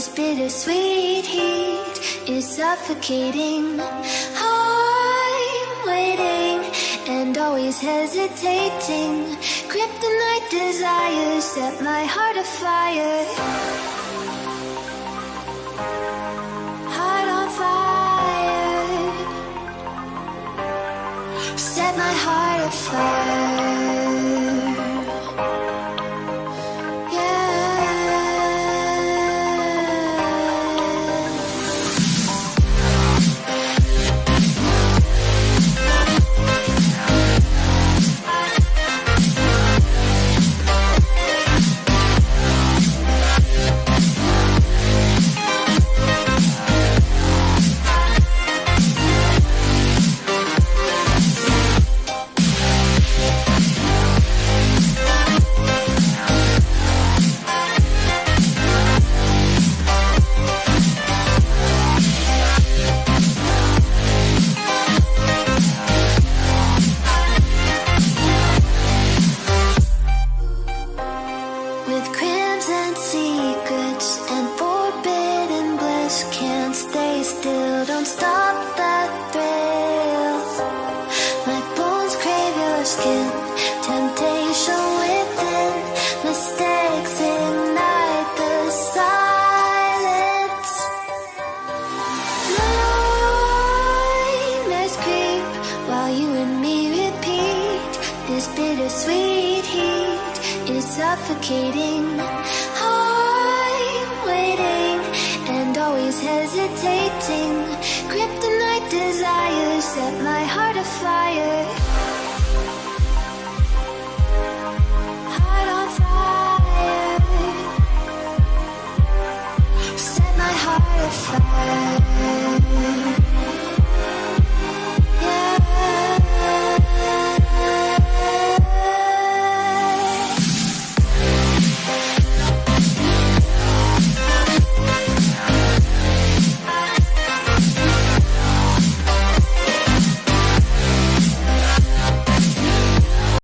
This bittersweet heat is suffocating. I'm waiting and always hesitating. Kryptonite desires set my heart afire. Heart on fire. Set my heart afire. Bittersweet heat is suffocating. I'm waiting and always hesitating. Kryptonite desires set my